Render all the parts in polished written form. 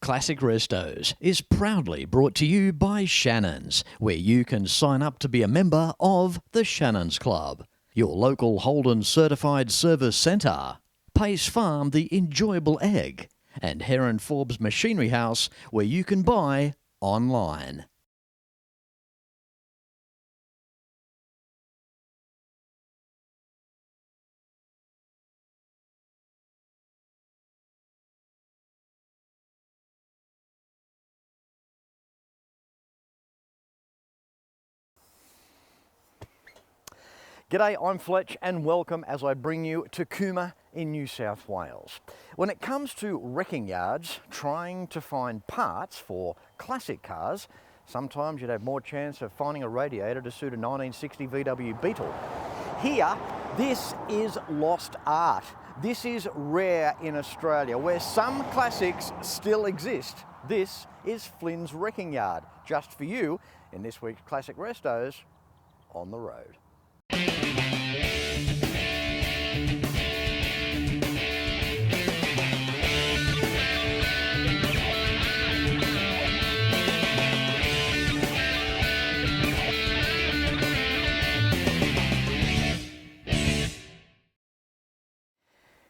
Classic Restos is proudly brought to you by Shannons, where you can sign up to be a member of the Shannons Club, your local Holden certified service centre, Pace Farm the enjoyable egg, and Heron Forbes Machinery House, where you can buy online. G'day, I'm Fletch and welcome as I bring you to Cooma in New South Wales. When it comes to wrecking yards, trying to find parts for classic cars, sometimes you'd have more chance of finding a radiator to suit a 1960 VW Beetle. Here, this is lost art. This is rare in Australia, where some classics still exist. This is Flynn's Wrecking Yard, just for you in this week's Classic Restos on the road.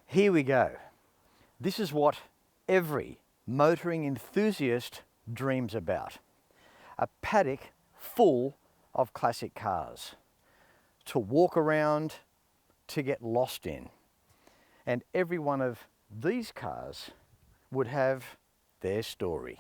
Here we go. This is what every motoring enthusiast dreams about. A paddock full of classic cars to walk around, to get lost in. And every one of these cars would have their story.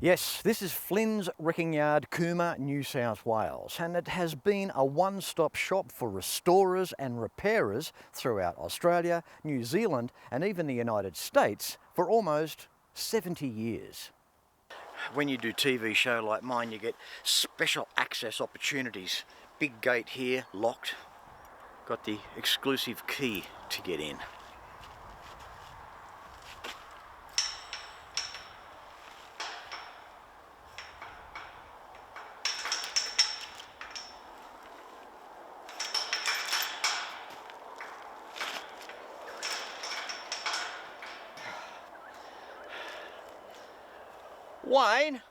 Yes, this is Flynn's Wrecking Yard, Cooma, New South Wales, and it has been a one-stop shop for restorers and repairers throughout Australia, New Zealand, and even the United States for almost 70 years. When you do TV show like mine, you get special access opportunities. Big gate here, locked. Got the exclusive key to get in. Wayne,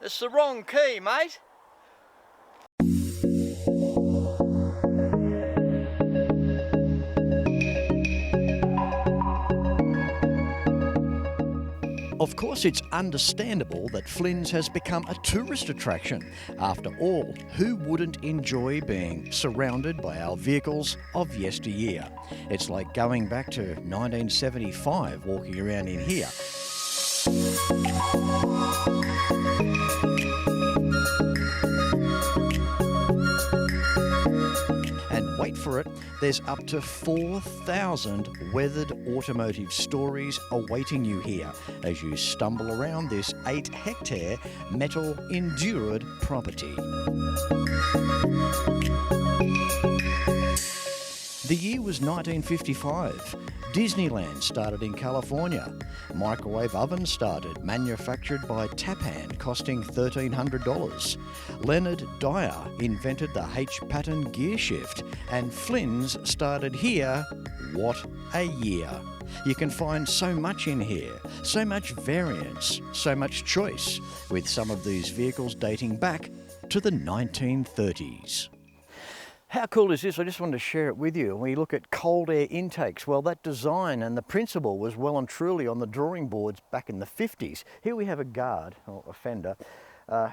it's the wrong key, mate. Of course, it's understandable that Flynn's has become a tourist attraction. After all, who wouldn't enjoy being surrounded by our vehicles of yesteryear? It's like going back to 1975 walking around in here. And wait for it, there's up to 4,000 weathered automotive stories awaiting you here as you stumble around this 8-hectare metal endured property. The year was 1955. Disneyland started in California. Microwave ovens started, manufactured by Tappan, costing $1,300. Leonard Dyer invented the H-pattern gear shift, and Flynn's started here. What a year. You can find so much in here, so much variance, so much choice, with some of these vehicles dating back to the 1930s. How cool is this? I just wanted to share it with you. When we look at cold air intakes, well, that design and the principle was well and truly on the drawing boards back in the 50s. Here we have a guard, or a fender,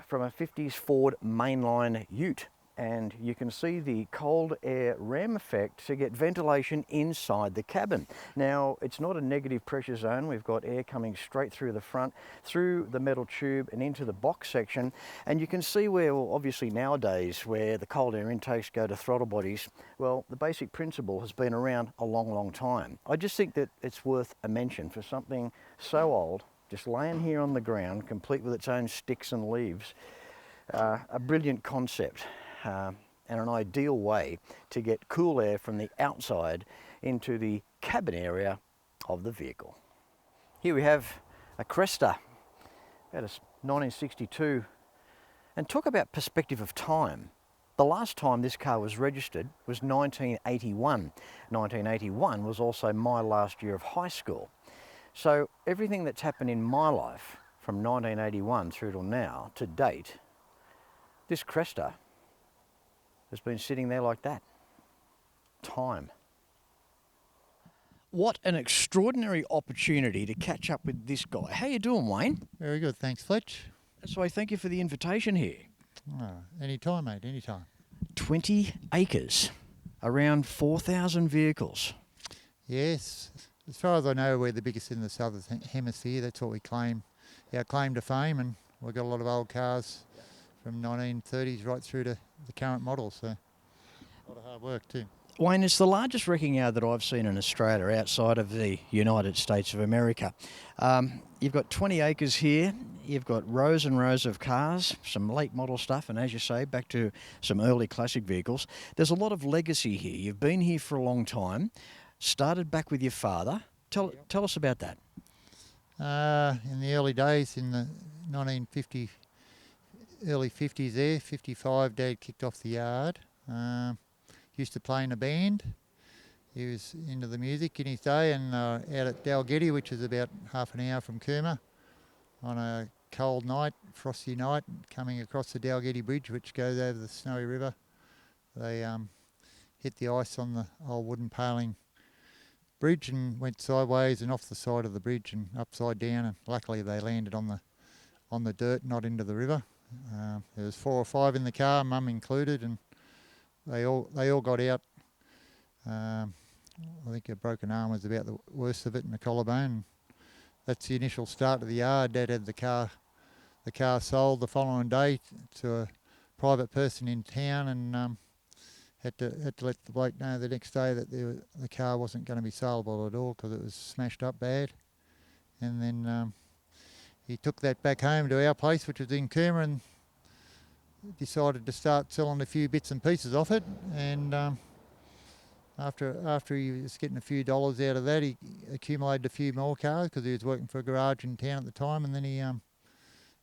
from a 50s Ford mainline ute. And you can see the cold air ram effect to get ventilation inside the cabin. Now, it's not a negative pressure zone. We've got air coming straight through the front, through the metal tube and into the box section. And you can see where, well, obviously nowadays, where the cold air intakes go to throttle bodies, well, the basic principle has been around a long, long time. I just think that it's worth a mention for something so old, just laying here on the ground, complete with its own sticks and leaves. A brilliant concept. And an ideal way to get cool air from the outside into the cabin area of the vehicle. Here we have a Cresta, about a 1962, and talk about perspective of time. The last time this car was registered was 1981. 1981 was also my last year of high school. So everything that's happened in my life from 1981 through till now, to date, this Cresta has been sitting there like that. Time. What an extraordinary opportunity to catch up with this guy. How you doing, Wayne? Very good, thanks, Fletch. That's why thank you for the invitation here. Oh, anytime, mate, anytime. 20 acres, around 4,000 vehicles. Yes, as far as I know, we're the biggest in the southern hemisphere. That's what we claim, our claim to fame, and we've got a lot of old cars from 1930s right through to the current model, so a lot of hard work too. Wayne, it's the largest wrecking yard that I've seen in Australia outside of the United States of America. You've got 20 acres here, you've got rows and rows of cars, some late model stuff, and as you say, back to some early classic vehicles. There's a lot of legacy here. You've been here for a long time, started back with your father. Tell us about that. In the early days, in the 1950, early 50s there, 55, Dad kicked off the yard. Used to play in a band. He was into the music in his day, and out at Dalgety, which is about half an hour from Cooma, on a cold night, frosty night, coming across the Dalgety Bridge, which goes over the Snowy River. They hit the ice on the old wooden paling bridge and went sideways and off the side of the bridge and upside down, and luckily they landed on the dirt, not into the river. There was 4 or 5 in the car, Mum included, and they all got out. I think a broken arm was about the worst of it, and a collarbone. That's the initial start of the yard. Dad had the car sold the following day to a private person in town, and had to let the bloke know the next day that the car wasn't going to be saleable at all because it was smashed up bad. And then he took that back home to our place, which was in Cooma, and decided to start selling a few bits and pieces off it. And after he was getting a few dollars out of that, he accumulated a few more cars because he was working for a garage in town at the time. And then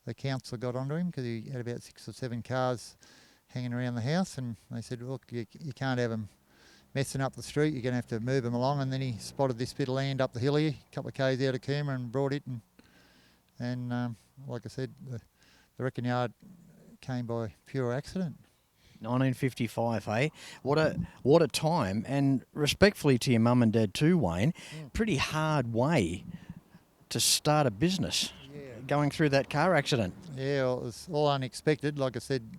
the council got onto him because he had about 6 or 7 cars hanging around the house, and they said, look, you can't have them messing up the street, you're going to have to move them along. And then he spotted this bit of land up the hill here, a couple of k's out of Cooma, and brought it, and like I said, the wrecking yard came by pure accident. 1955, eh? What a time, and respectfully to your mum and dad too, Wayne, pretty hard way to start a business, going through that car accident. Yeah, well, it was all unexpected. Like I said,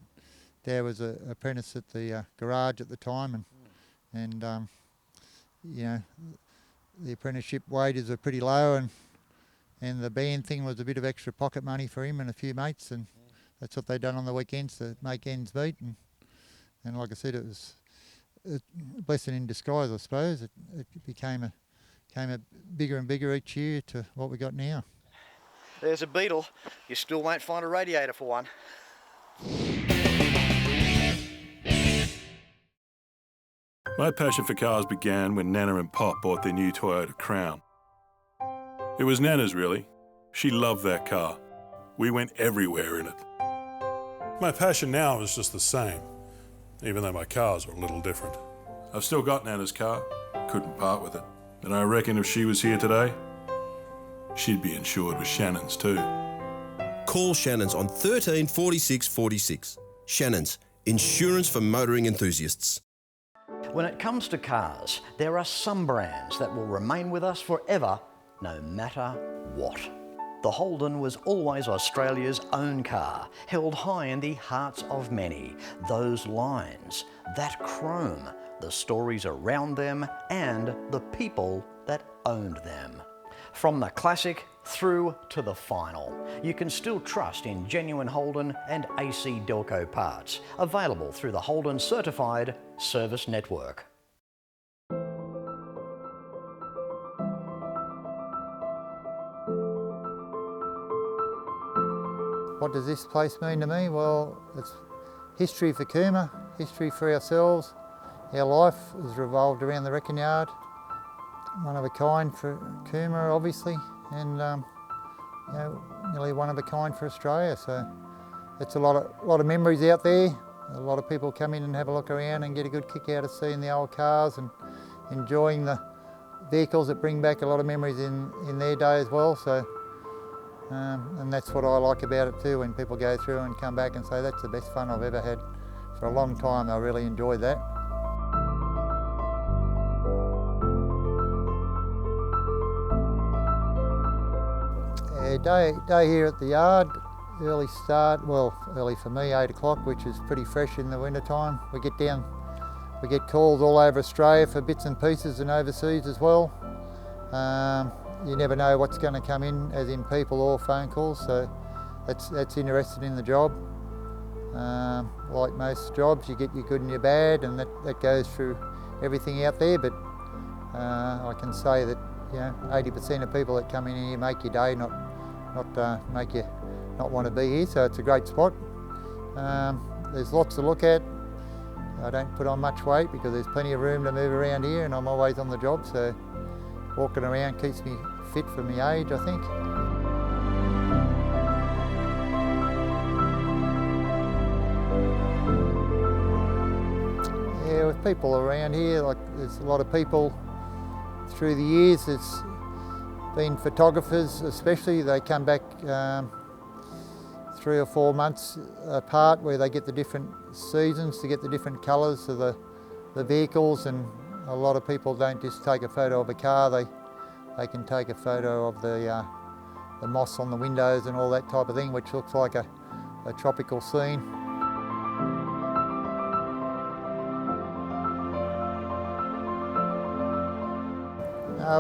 Dad was an apprentice at the garage at the time, and you know, the apprenticeship wages were pretty low, and the band thing was a bit of extra pocket money for him and a few mates, and that's what they'd done on the weekends to make ends meet. And like I said, it was a blessing in disguise, I suppose. It became a bigger and bigger each year to what we got now. There's a Beetle. You still won't find a radiator for one. My passion for cars began when Nana and Pop bought their new Toyota Crown. It was Nana's, really. She loved that car. We went everywhere in it. My passion now is just the same, even though my cars are a little different. I've still got Nana's car. Couldn't part with it. And I reckon if she was here today, she'd be insured with Shannons too. Call Shannons on 13 46 46. Shannons, insurance for motoring enthusiasts. When it comes to cars, there are some brands that will remain with us forever, no matter what. The Holden was always Australia's own car, held high in the hearts of many. Those lines, that chrome, the stories around them, and the people that owned them. From the classic through to the final, you can still trust in genuine Holden and AC Delco parts, available through the Holden Certified Service Network. What does this place mean to me? Well, it's history for Cooma, history for ourselves. Our life has revolved around the wrecking yard. One of a kind for Cooma, obviously, and you know, nearly one of a kind for Australia. So it's a lot of memories out there. A lot of people come in and have a look around and get a good kick out of seeing the old cars and enjoying the vehicles that bring back a lot of memories in their day as well. So and that's what I like about it too, when people go through and come back and say that's the best fun I've ever had. For a long time I really enjoyed that. Day here at the yard, early start, well early for me, 8 o'clock, which is pretty fresh in the winter time. We get calls all over Australia for bits and pieces and overseas as well. You never know what's going to come in, as in people or phone calls, so that's interesting in the job. Like most jobs, you get your good and your bad, and that goes through everything out there, but I can say that 80% of people that come in here make your day, not make you not want to be here, so it's a great spot. There's lots to look at. I don't put on much weight because there's plenty of room to move around here, and I'm always on the job, so walking around keeps me fit for my age, I think. Yeah, with people around here, like there's a lot of people through the years. There's been photographers, especially, they come back 3 or 4 months apart, where they get the different seasons to get the different colours of the vehicles, and a lot of people don't just take a photo of a car, they can take a photo of the moss on the windows and all that type of thing, which looks like a tropical scene.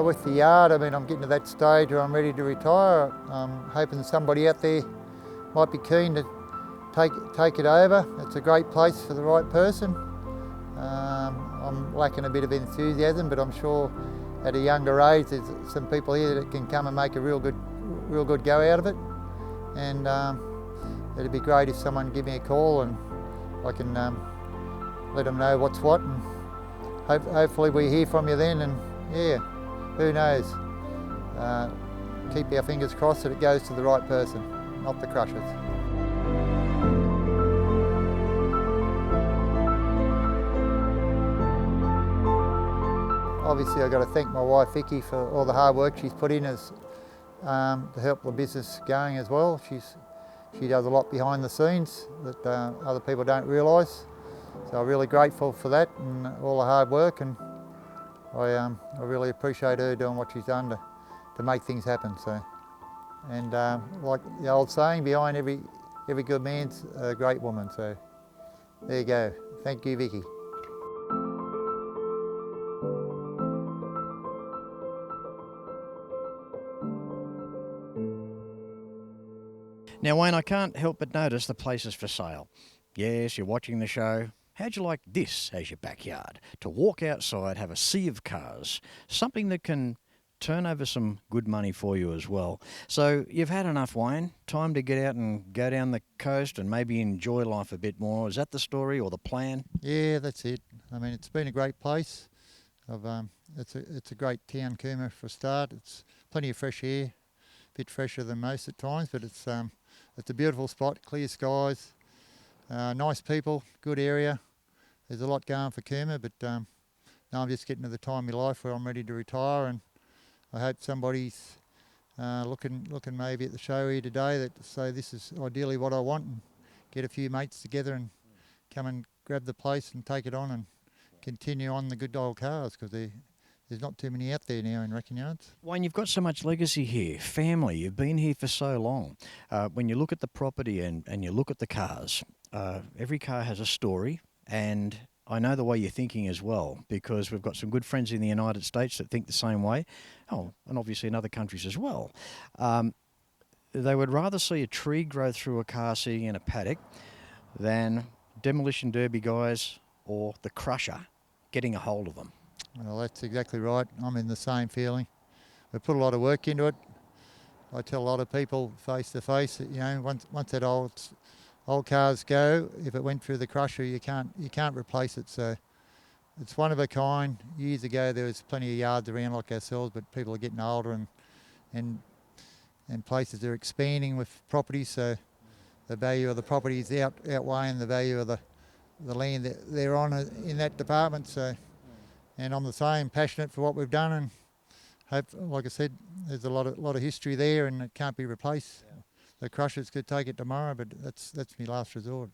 With the yard, I mean, I'm getting to that stage where I'm ready to retire. I'm hoping somebody out there might be keen to take it over. It's a great place for the right person. I'm lacking a bit of enthusiasm, but I'm sure at a younger age there's some people here that can come and make a real good go out of it. And it'd be great if someone give me a call and I can let them know what's what, and hopefully we hear from you then, and yeah, who knows. Keep our fingers crossed that it goes to the right person, not the crushers. Obviously I've got to thank my wife Vicky for all the hard work she's put in to help the business going as well. She does a lot behind the scenes that other people don't realise. So I'm really grateful for that and all the hard work, and I really appreciate her doing what she's done to make things happen. So, and like the old saying, behind every good man's a great woman. So there you go. Thank you, Vicky. Now, Wayne, I can't help but notice the place is for sale. Yes, you're watching the show. How'd you like this as your backyard? To walk outside, have a sea of cars, something that can turn over some good money for you as well. So you've had enough, Wayne. Time to get out and go down the coast and maybe enjoy life a bit more. Is that the story or the plan? Yeah, that's it. I mean, it's been a great place. It's a great town, Cooma, for a start. It's plenty of fresh air, a bit fresher than most at times, but it's a beautiful spot, clear skies, nice people, good area. There's a lot going for Cooma, but now I'm just getting to the time of my life where I'm ready to retire, and I hope somebody's looking maybe at the show here today that say this is ideally what I want, and get a few mates together and come and grab the place and take it on and continue on the good old cars, because there's not too many out there now in wrecking yards. Wayne, you've got so much legacy here, family, you've been here for so long. When you look at the property and you look at the cars, every car has a story, and I know the way you're thinking as well, because we've got some good friends in the United States that think the same way. Oh, and obviously in other countries as well. They would rather see a tree grow through a car sitting in a paddock than demolition derby guys or the crusher getting a hold of them. Well, that's exactly right. I'm in the same feeling. We've put a lot of work into it. I tell a lot of people face to face that, once that old cars go, if it went through the crusher, you can't replace it. So it's one of a kind. Years ago there was plenty of yards around like ourselves, but people are getting older and places are expanding with property, so the value of the property is outweighing the value of the land that they're on in that department. So, and I'm the same, passionate for what we've done, and like I said, there's a lot of history there, and it can't be replaced. Yeah. The crushers could take it tomorrow, but that's my last resort.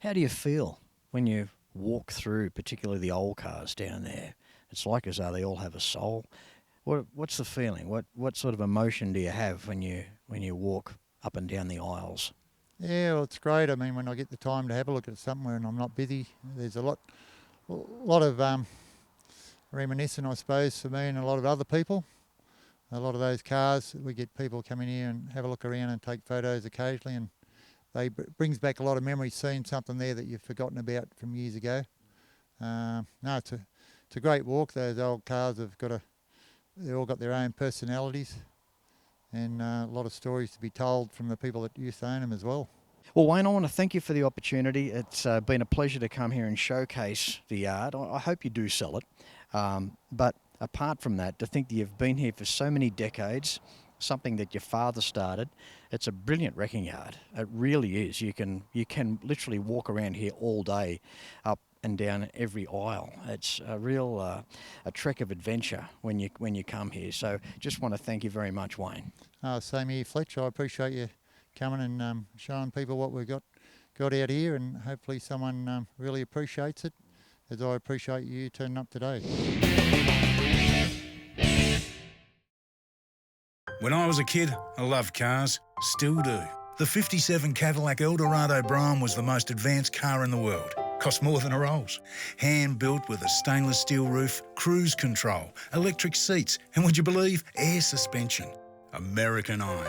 How do you feel when you walk through, particularly the old cars down there? It's like as though they all have a soul. What's the feeling? What sort of emotion do you have when you walk up and down the aisles? Yeah, well, it's great. I mean, when I get the time to have a look at somewhere and I'm not busy, there's a lot of reminiscent, I suppose, for me and a lot of other people. A lot of those cars, we get people coming here and have a look around and take photos occasionally, and they brings back a lot of memories, seeing something there that you've forgotten about from years ago. No, it's a great walk. Those old cars they've all got their own personalities, and a lot of stories to be told from the people that used to own them as well. Well, Wayne, I want to thank you for the opportunity. It's been a pleasure to come here and showcase the yard. I hope you do sell it. But apart from that, to think that you've been here for so many decades, something that your father started, it's a brilliant wrecking yard. It really is. You can literally walk around here all day, up and down every aisle. It's a real a trek of adventure when you come here. So just want to thank you very much, Wayne. Same here, Fletch. I appreciate you coming and showing people what we've got out here, and hopefully someone really appreciates it, as I appreciate you turning up today. When I was a kid, I loved cars, still do. The 57 Cadillac Eldorado Brougham was the most advanced car in the world. Cost more than a Rolls. Hand-built with a stainless steel roof, cruise control, electric seats, and would you believe, air suspension. American iron.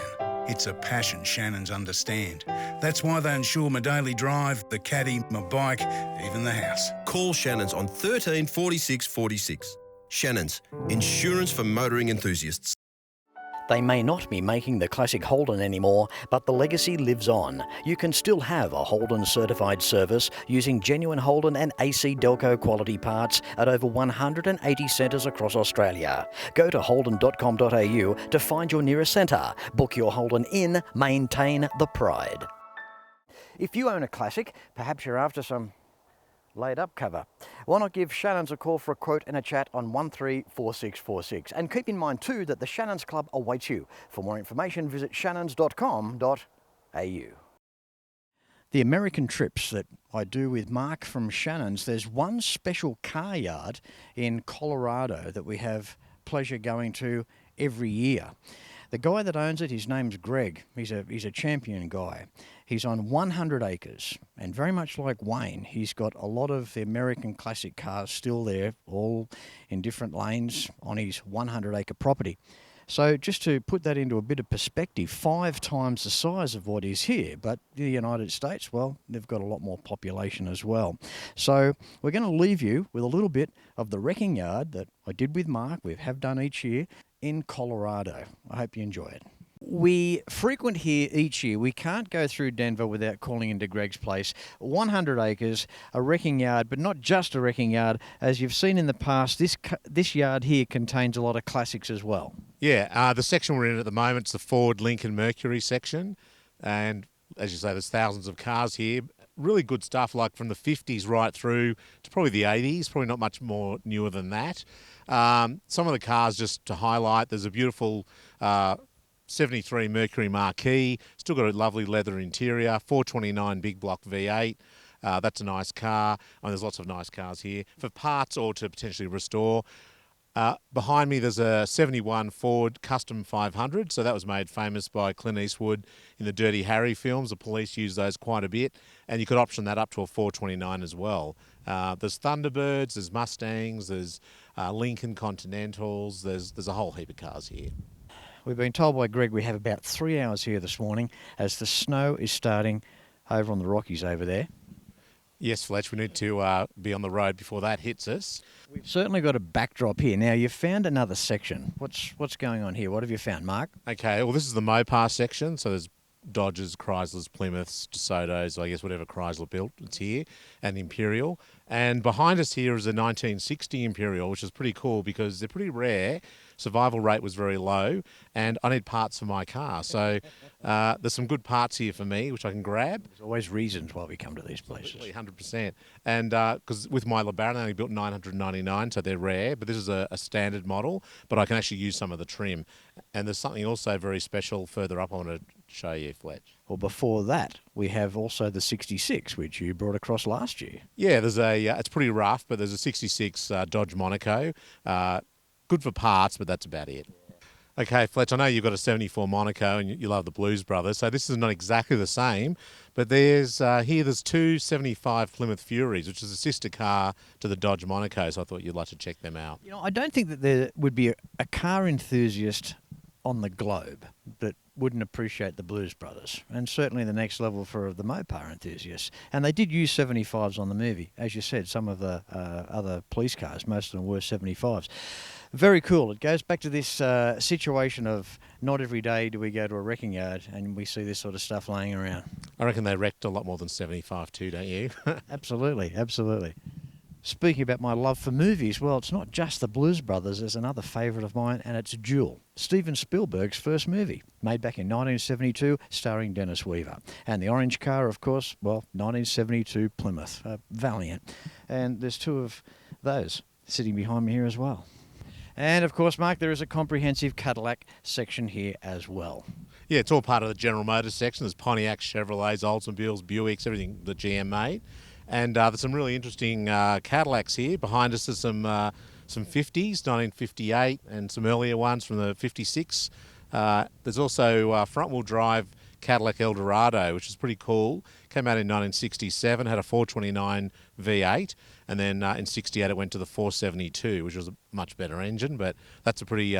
It's a passion Shannons understand. That's why they insure my daily drive, the caddy, my bike, even the house. Call Shannons on 13 46 46. Shannons, insurance for motoring enthusiasts. They may not be making the classic Holden anymore, but the legacy lives on. You can still have a Holden certified service using genuine Holden and AC Delco quality parts at over 180 centres across Australia. Go to holden.com.au to find your nearest centre. Book your Holden in, maintain the pride. If you own a classic, perhaps you're after some laid up cover. Why not give Shannons a call for a quote and a chat on 134646? And keep in mind too that the Shannons Club awaits you. For more information, visit shannons.com.au. The American trips that I do with Mark from Shannons, there's one special car yard in Colorado that we have pleasure going to every year. The guy that owns it, his name's Greg. He's a champion guy. He's on 100 acres, and very much like Wayne, he's got a lot of the American classic cars still there, all in different lanes on his 100-acre property. So just to put that into a bit of perspective, 5 times the size of what is here, but the United States, well, they've got a lot more population as well. So we're going to leave you with a little bit of the wrecking yard that I did with Mark, we have done each year, in Colorado. I hope you enjoy it. We frequent here each year. We can't go through Denver without calling into Greg's place. 100 acres, a wrecking yard, but not just a wrecking yard. As you've seen in the past, this yard here contains a lot of classics as well. Yeah, the section we're in at the moment is the Ford, Lincoln, Mercury section. And as you say, there's thousands of cars here. Really good stuff, like from the 50s right through to probably the 80s, probably not much more newer than that. Some of the cars, just to highlight, there's a beautiful 73 Mercury Marquis, still got a lovely leather interior, 429 big block V8. That's a nice car, and there's lots of nice cars here for parts or to potentially restore. Behind me there's a 71 Ford Custom 500, so that was made famous by Clint Eastwood in the Dirty Harry films. The police use those quite a bit, and you could option that up to a 429 as well. There's Thunderbirds, there's Mustangs, there's Lincoln Continentals, there's a whole heap of cars here. We've been told by Greg we have about 3 hours here this morning as the snow is starting over on the Rockies over there. Yes, Fletch, we need to be on the road before that hits us. We've certainly got a backdrop here. Now, you've found another section. What's going on here? What have you found, Mark? Okay, well, this is the Mopar section, so there's Dodges, Chryslers, Plymouths, DeSotos, I guess whatever Chrysler built, it's here, and Imperial. And behind us here is a 1960 Imperial, which is pretty cool because they're pretty rare. survival rate was very low, and I need parts for my car. So there's some good parts here for me, which I can grab. There's always reasons why we come to these places. Absolutely, 100%. And because with my LeBaron, I only built 999, so they're rare, but this is a standard model, but I can actually use some of the trim. And there's something also very special further up I want to show you, Fletch. Well, before that, we have also the 66, which you brought across last year. Yeah, there's it's pretty rough, but there's a 66 Dodge Monaco. Good for parts, but that's about it. Okay, Fletch, I know you've got a 74 Monaco and you love the Blues Brothers, so this is not exactly the same, but there's two 75 Plymouth Furies, which is a sister car to the Dodge Monaco, so I thought you'd like to check them out. You know, I don't think that there would be a car enthusiast on the globe that wouldn't appreciate the Blues Brothers, and certainly the next level for the Mopar enthusiasts. And they did use 75s on the movie. As you said, some of the other police cars, most of them were 75s. Very cool. It goes back to this situation of not every day do we go to a wrecking yard and we see this sort of stuff laying around. I reckon they wrecked a lot more than 75 too, don't you? Absolutely, absolutely. Speaking about my love for movies, well, it's not just the Blues Brothers. There's another favourite of mine, and it's Jewel, Steven Spielberg's first movie, made back in 1972, starring Dennis Weaver. And the orange car, of course, well, 1972 Plymouth, Valiant. And there's two of those sitting behind me here as well. And, of course, Mark, there is a comprehensive Cadillac section here as well. Yeah, it's all part of the General Motors section. There's Pontiacs, Chevrolets, Oldsmobiles, Buicks, everything the GM made. And there's some really interesting Cadillacs here. Behind us there's some 50s, 1958, and some earlier ones from the 56. There's also a front-wheel drive Cadillac Eldorado, which is pretty cool. Came out in 1967, had a 429 V8, and then in 68 it went to the 472, which was a much better engine, but that's a pretty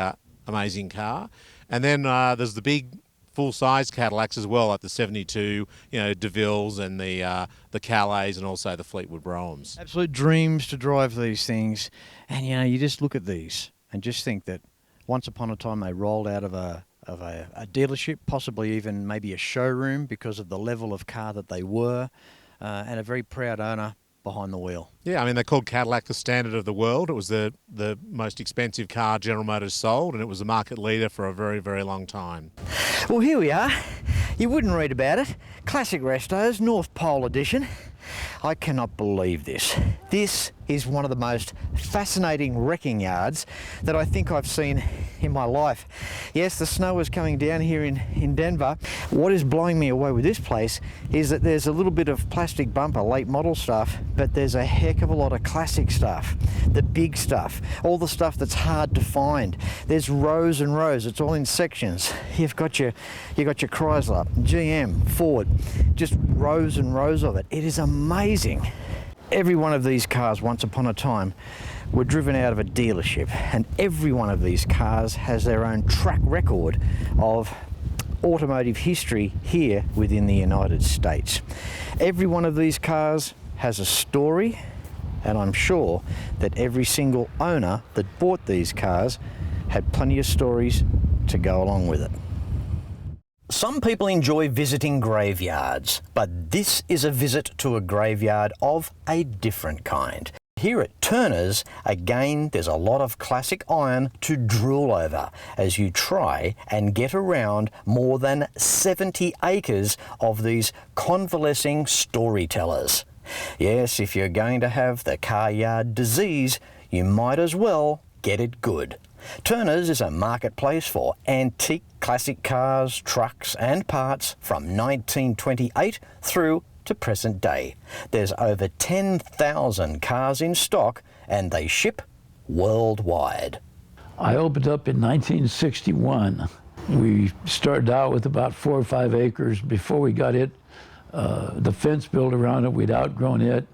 amazing car. And then there's the big full-size Cadillacs as well, like the 72, DeVille's and the Calais, and also the Fleetwood Broughams. Absolute dreams to drive these things. And, you just look at these and just think that once upon a time they rolled out of a dealership, possibly even maybe a showroom because of the level of car that they were, and a very proud owner behind the wheel. Yeah, I mean, they called Cadillac the standard of the world. It was the most expensive car General Motors sold, and it was the market leader for a very, very long time. Well, here we are. You wouldn't read about it. Classic Restos, North Pole edition. I cannot believe this. This is one of the most fascinating wrecking yards that I think I've seen in my life. Yes, the snow is coming down here in Denver. What is blowing me away with this place is that there's a little bit of plastic bumper, late model stuff, but there's a heck of a lot of classic stuff, the big stuff, all the stuff that's hard to find. There's rows and rows. It's all in sections. You've got your Chrysler, GM, Ford, just rows and rows of it. It is amazing. Every one of these cars, once upon a time, were driven out of a dealership, and every one of these cars has their own track record of automotive history here within the United States. Every one of these cars has a story, and I'm sure that every single owner that bought these cars had plenty of stories to go along with it. Some people enjoy visiting graveyards, but this is a visit to a graveyard of a different kind. Here at Turner's, again, there's a lot of classic iron to drool over as you try and get around more than 70 acres of these convalescing storytellers. Yes, if you're going to have the car yard disease, you might as well get it good. Turner's is a marketplace for antique classic cars, trucks and parts from 1928 through to present day. There's over 10,000 cars in stock and they ship worldwide. I opened up in 1961. We started out with about 4 or 5 acres. Before we got it, the fence built around it, we'd outgrown it.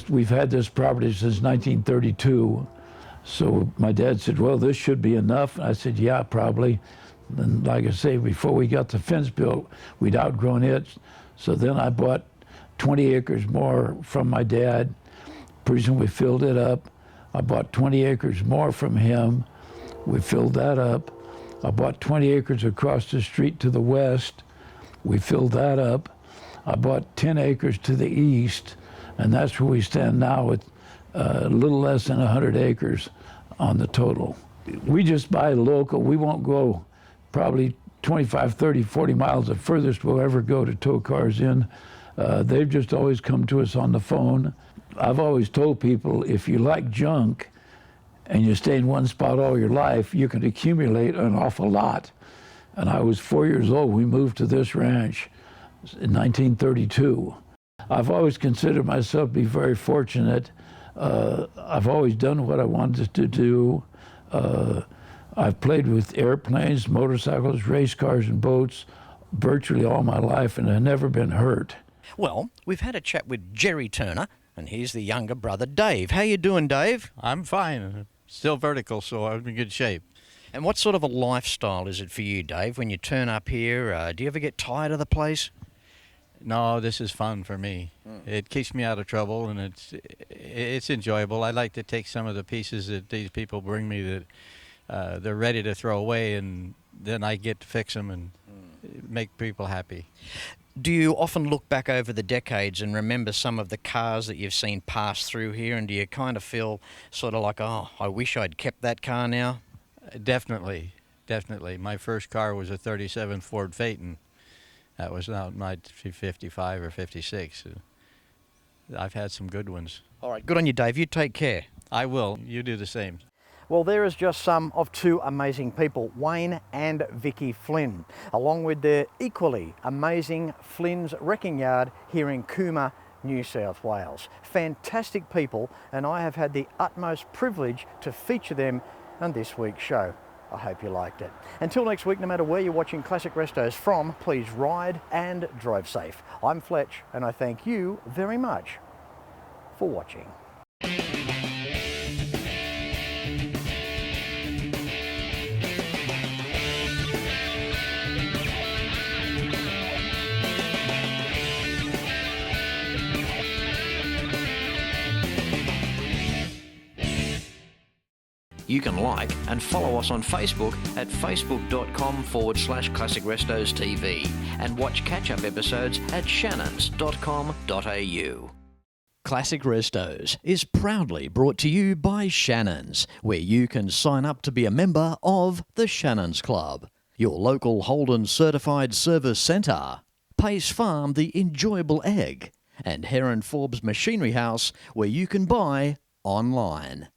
We've had this property since 1932. So my dad said, well, this should be enough. And I said, yeah, probably. And like I say, before we got the fence built, we'd outgrown it. So then I bought 20 acres more from my dad. Pretty soon we filled it up. I bought 20 acres more from him. We filled that up. I bought 20 acres across the street to the west. We filled that up. I bought 10 acres to the east, and that's where we stand now with a little less than 100 acres on the total. We just buy local. We won't go probably 25, 30, 40 miles. The furthest we'll ever go to tow cars in. They've just always come to us on the phone. I've always told people, if you like junk and you stay in one spot all your life, you can accumulate an awful lot. And I was 4 years old. We moved to this ranch in 1932. I've always considered myself to be very fortunate. I've always done what I wanted to do. I've played with airplanes, motorcycles, race cars, and boats virtually all my life, and I've never been hurt. Well, we've had a chat with Jerry Turner, and here's the younger brother, Dave. How you doing, Dave? I'm fine. Still vertical, so I'm in good shape. And what sort of a lifestyle is it for you, Dave, when you turn up here? Do you ever get tired of the place? No, this is fun for me. It keeps me out of trouble, and it's enjoyable. I like to take some of the pieces that these people bring me that they're ready to throw away, and then I get to fix them and make people happy. Do you often look back over the decades and remember some of the cars that you've seen pass through here, and do you kind of feel sort of like, oh, I wish I'd kept that car now? Definitely, definitely. My first car was a 37 Ford Phaeton. That was not my 55 or 56. I've had some good ones. All right, good on you, Dave. You take care. I will. You do the same. Well, there is just some of two amazing people, Wayne and Vicky Flynn, along with their equally amazing Flynn's Wrecking Yard here in Cooma, New South Wales. Fantastic people, and I have had the utmost privilege to feature them on this week's show. I hope you liked it. Until next week, no matter where you're watching Classic Restos from, please ride and drive safe. I'm Fletch, and I thank you very much for watching. You can like and follow us on Facebook at facebook.com/Classic Restos TV and watch catch-up episodes at shannons.com.au. Classic Restos is proudly brought to you by Shannons, where you can sign up to be a member of the Shannons Club, your local Holden certified service centre, Pace Farm the enjoyable egg, and Heron Forbes Machinery House, where you can buy online.